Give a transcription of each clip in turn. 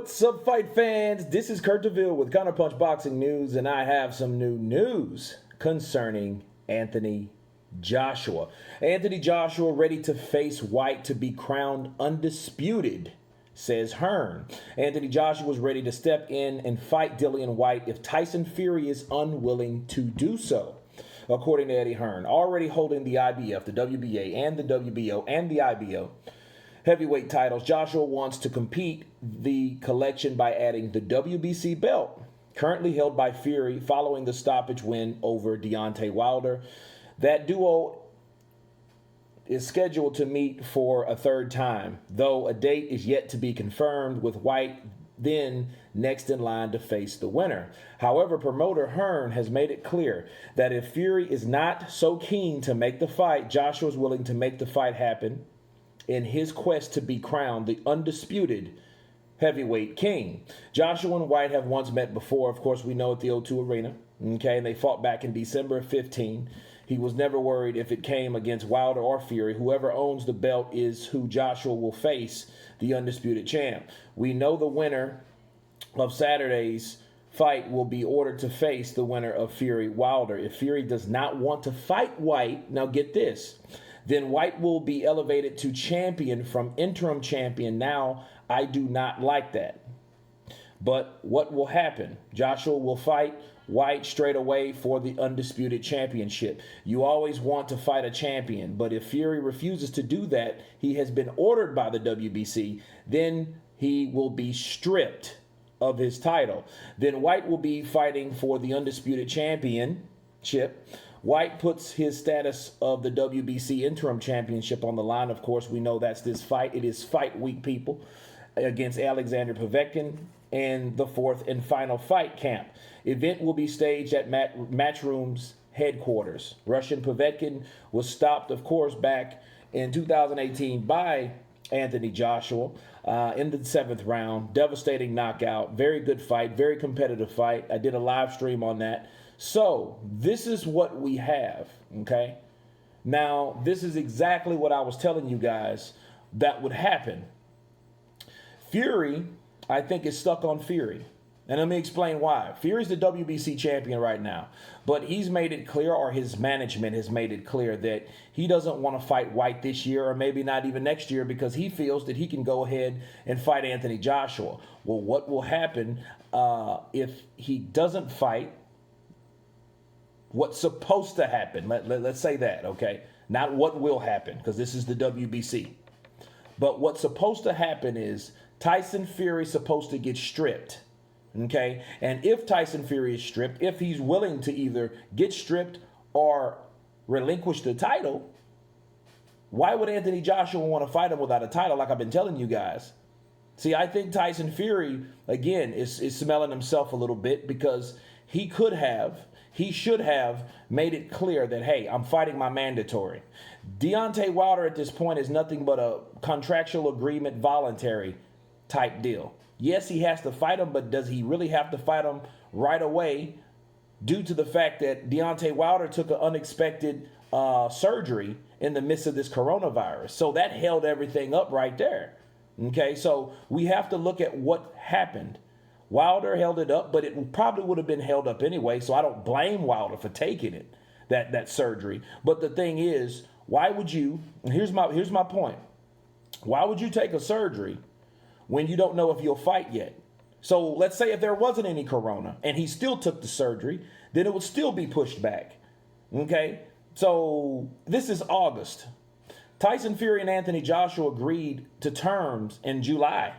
What's up, fight fans? This is Kurt DeVille with Counterpunch Boxing News, and I have some new news concerning Anthony Joshua. Anthony Joshua ready to face Whyte to be crowned undisputed, says Hearn. Anthony Joshua is ready to step in and fight Dillian Whyte if Tyson Fury is unwilling to do so, according to Eddie Hearn. Already holding the IBF, the WBA, and the WBO, and the IBO heavyweight titles, Joshua wants to compete the collection by adding the WBC belt, currently held by Fury following the stoppage win over Deontay Wilder. That duo is scheduled to meet for a third time, though a date is yet to be confirmed, with Whyte then next in line to face the winner. However, promoter Hearn has made it clear that if Fury is not so keen to make the fight, Joshua is willing to make the fight happen in his quest to be crowned the undisputed heavyweight king. Joshua and Whyte have once met before. Of course, we know at the O2 Arena. Okay, and they fought back in December of 15. He was never worried if it came against Wilder or Fury. Whoever owns the belt is who Joshua will face, the undisputed champ. We know the winner of Saturday's fight will be ordered to face the winner of Fury Wilder. If Fury does not want to fight Whyte, now get this, then Whyte will be elevated to champion from interim champion. Now, I do not like that. But what will happen? Joshua will fight Whyte straight away for the undisputed championship. You always want to fight a champion, but if Fury refuses to do that, he has been ordered by the WBC, then he will be stripped of his title. Then Whyte will be fighting for the undisputed championship. Whyte puts his status of the WBC interim championship on the line. Of course, we know that's this fight. It is fight week, people, against Alexander Povetkin in the fourth and final fight camp. Event will be staged at Matchroom's headquarters. Russian Povetkin was stopped, of course, back in 2018 by Anthony Joshua in the 7th round. Devastating knockout. Very good fight. Very competitive fight. I did a live stream on that. So this is what we have, okay? Now, this is exactly what I was telling you guys that would happen. Fury, I think, is stuck on Fury. And let me explain why. Fury's the WBC champion right now, but he's made it clear, or his management has made it clear, that he doesn't want to fight Whyte this year, or maybe not even next year, because he feels that he can go ahead and fight Anthony Joshua. Well, what will happen if he doesn't fight? What's supposed to happen? Let's say that, okay? Not what will happen, because this is the WBC. But what's supposed to happen is Tyson Fury is supposed to get stripped, okay? And if Tyson Fury is stripped, if he's willing to either get stripped or relinquish the title, why would Anthony Joshua want to fight him without a title, like I've been telling you guys? See, I think Tyson Fury, again, is smelling himself a little bit, because he should have made it clear that, hey, I'm fighting my mandatory. Deontay Wilder at this point is nothing but a contractual agreement, voluntary type deal. Yes, he has to fight him, but does he really have to fight him right away due to the fact that Deontay Wilder took an unexpected surgery in the midst of this coronavirus? So that held everything up right there. Okay, so we have to look at what happened. Wilder held it up, but it probably would have been held up anyway, so I don't blame Wilder for taking it, that surgery. But the thing is, why would you, and here's my point, why would you take a surgery when you don't know if you'll fight yet? So let's say if there wasn't any corona and he still took the surgery, then it would still be pushed back, okay? So this is August. Tyson Fury and Anthony Joshua agreed to terms in July,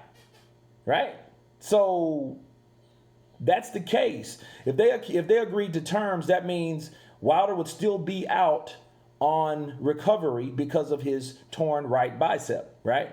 right? So that's the case. If they agreed to terms, that means Wilder would still be out on recovery because of his torn right bicep, right?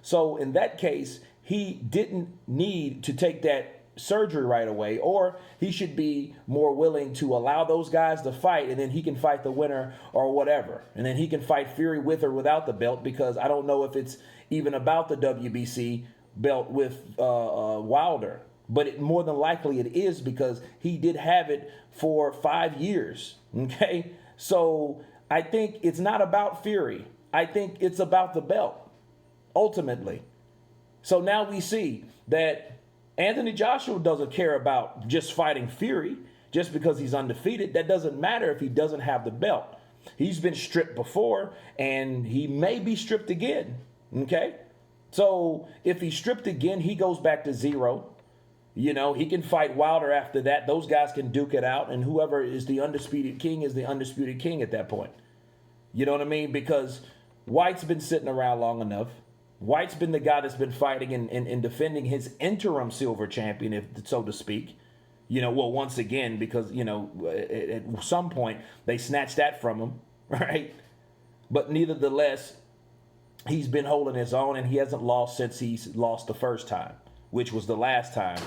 So in that case, he didn't need to take that surgery right away, or he should be more willing to allow those guys to fight, and then he can fight the winner or whatever. And then he can fight Fury with or without the belt, because I don't know if it's even about the WBC belt with Wilder, but more than likely it is, because he did have it for 5 years, okay? So I think it's not about Fury. I think it's about the belt, ultimately. So now we see that Anthony Joshua doesn't care about just fighting Fury just because he's undefeated. That doesn't matter if he doesn't have the belt. He's been stripped before, and he may be stripped again, okay? So if he's stripped again, he goes back to 0. You know, he can fight Wilder after that. Those guys can duke it out, and whoever is the undisputed king is the undisputed king at that point. You know what I mean? Because Whyte's been sitting around long enough. Whyte's been the guy that's been fighting and defending his interim silver champion, if so to speak. You know, well, once again, because, you know, at some point they snatched that from him, right? But nevertheless, he's been holding his own, and he hasn't lost since he's lost the first time, which was the last time,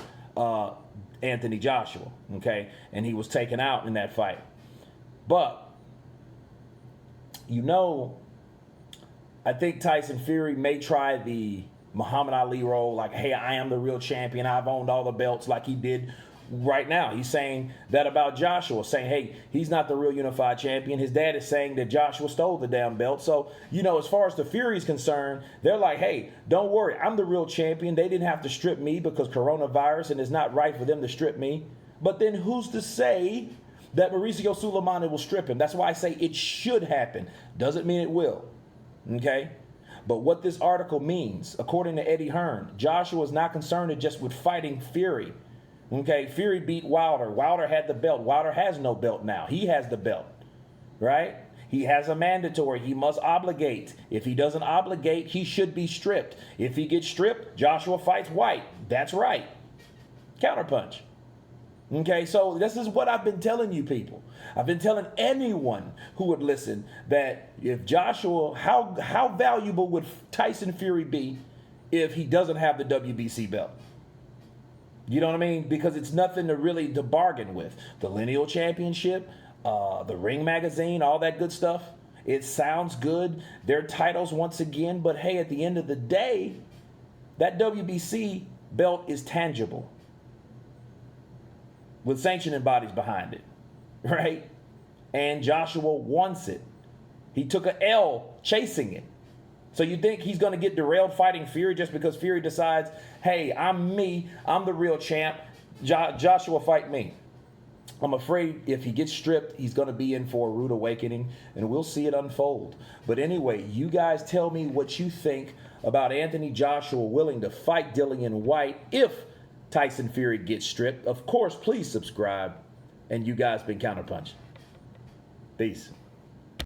Anthony Joshua, okay? And he was taken out in that fight. But, you know, I think Tyson Fury may try the Muhammad Ali role, like, hey, I am the real champion. I've owned all the belts, like he did right now. He's saying that about Joshua, saying, hey, he's not the real unified champion. His dad is saying that Joshua stole the damn belt. So, you know, as far as the Fury's concerned, they're like, hey, don't worry, I'm the real champion. They didn't have to strip me because coronavirus, and it's not right for them to strip me. But then who's to say that Mauricio Suleimani will strip him? That's why I say it should happen. Doesn't mean it will. Okay? But what this article means, according to Eddie Hearn, Joshua is not concerned just with fighting Fury. Okay? Fury beat Wilder. Wilder had the belt. Wilder has no belt now. He has the belt. Right? He has a mandatory. He must obligate. If he doesn't obligate, he should be stripped. If he gets stripped, Joshua fights Whyte. That's right. Counterpunch. Okay, so this is what I've been telling you people. I've been telling anyone who would listen that if Joshua, how valuable would Tyson Fury be if he doesn't have the WBC belt? You know what I mean? Because it's nothing to bargain with. The lineal championship, the Ring magazine, all that good stuff. It sounds good. Their titles once again, but hey, at the end of the day, that WBC belt is tangible, with sanctioning bodies behind it, right? And Joshua wants it. He took a L chasing it. So you think he's going to get derailed fighting Fury just because Fury decides, hey, I'm me, I'm the real champ, Joshua fight me? I'm afraid if he gets stripped, he's going to be in for a rude awakening, and we'll see it unfold. But anyway, you guys tell me what you think about Anthony Joshua willing to fight Dillian Whyte if Tyson Fury gets stripped. Of course, please subscribe. And you guys been Counterpunch. Peace.